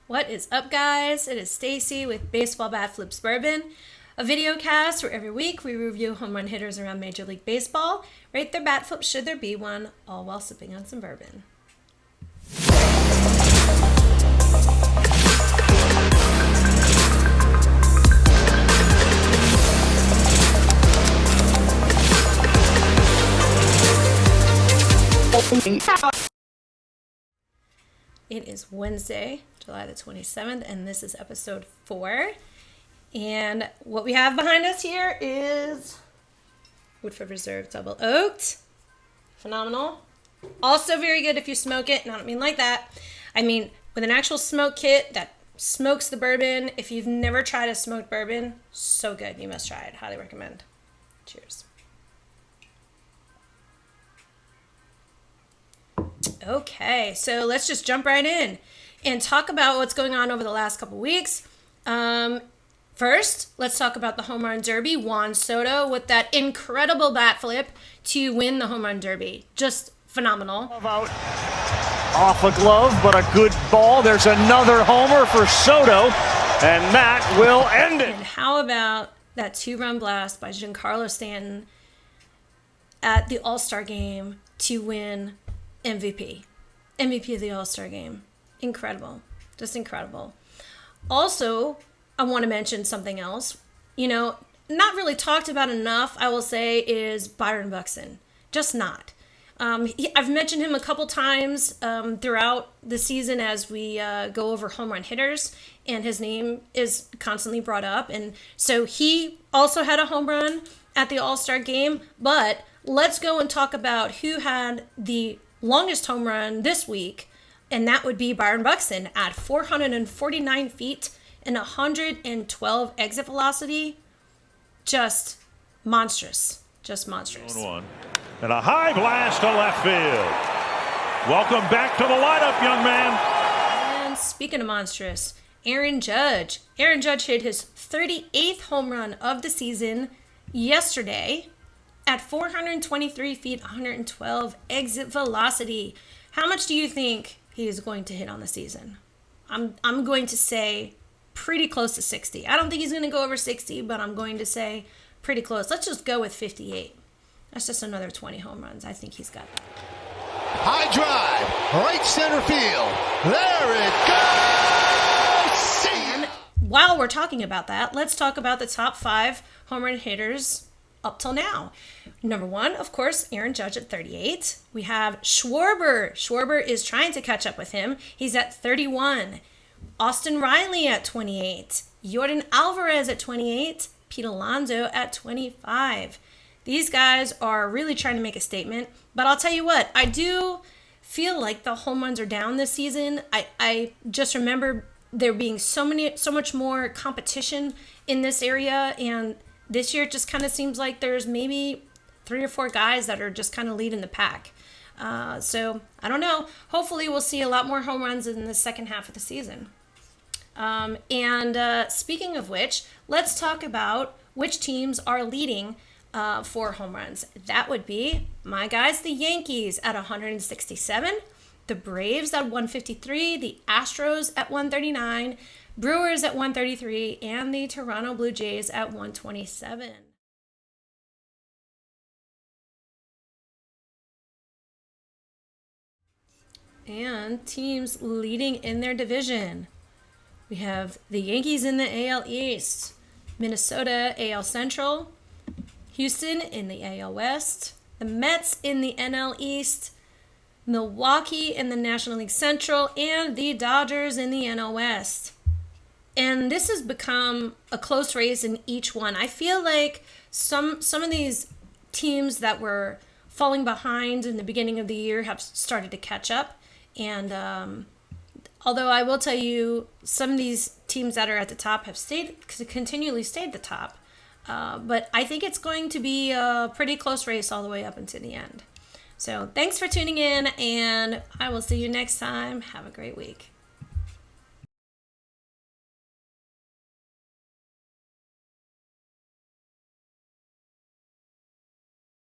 What is up, guys? It is Stacy with Baseball Bat Flips Bourbon, a video cast where every week we review home run hitters around Major League Baseball, rate their bat flip should there be one, all while sipping on some bourbon. It is Wednesday, July the 27th, and this is episode 4. And what we have behind us here is Woodford Reserve Double Oaked. Phenomenal. Also very good if you smoke it. And I don't mean like that. I mean with an actual smoke kit that smokes the bourbon. If you've never tried a smoked bourbon, so good. You must try it. Highly recommend. Cheers. Okay, so let's just jump right in and talk about what's going on over the last couple weeks. First, let's talk about the Home Run Derby. Juan Soto with that incredible bat flip to win the Home Run Derby. Just phenomenal. Off a glove, but a good ball. There's another homer for Soto, and that will end it. And how about that 2-run blast by Giancarlo Stanton at the All-Star Game to win MVP of the All-Star Game. Incredible. Just incredible. Also, I want to mention something else. Not really talked about enough, I will say, is Byron Buxton. Just not. I've mentioned him a couple times throughout the season as we go over home run hitters, and his name is constantly brought up. And so he also had a home run at the All-Star Game, but let's go and talk about who had the longest home run this week, and that would be Byron Buxton at 449 feet and 112 exit velocity. Just monstrous. Just monstrous. 1-1. And a high blast to left field. Welcome back to the lineup, young man. And speaking of monstrous, Aaron Judge. Aaron Judge hit his 38th home run of the season yesterday at 423 feet, 112 exit velocity. How much do you think he is going to hit on the season? I'm going to say pretty close to 60. I don't think he's going to go over 60, but I'm going to say pretty close. Let's just go with 58. That's just another 20 home runs. I think he's got that. High drive, right center field. There it goes. And while we're talking about that, let's talk about the top 5 home run hitters up till now. Number 1, of course, Aaron Judge at 38. We have Schwarber. Schwarber is trying to catch up with him. He's at 31. Austin Riley at 28. Jordan Alvarez at 28. Pete Alonso at 25. These guys are really trying to make a statement. But I'll tell you what, I do feel like the home runs are down this season. I just remember there being so much more competition in this area, and this year it just kind of seems like there's maybe 3 or 4 guys that are just kind of leading the pack. So I don't know. Hopefully we'll see a lot more home runs in the second half of the season. Speaking of which, let's talk about which teams are leading for home runs. That would be my guys, the Yankees at 167, the Braves at 153, the Astros at 139, Brewers at 133, and the Toronto Blue Jays at 127. And teams leading in their division. We have the Yankees in the AL East, Minnesota AL Central, Houston in the AL West, the Mets in the NL East, Milwaukee in the National League Central, and the Dodgers in the NL West. And this has become a close race in each one. I feel like some of these teams that were falling behind in the beginning of the year have started to catch up. And although I will tell you, some of these teams that are at the top have continually stayed at the top. But I think it's going to be a pretty close race all the way up until the end. So thanks for tuning in, and I will see you next time. Have a great week.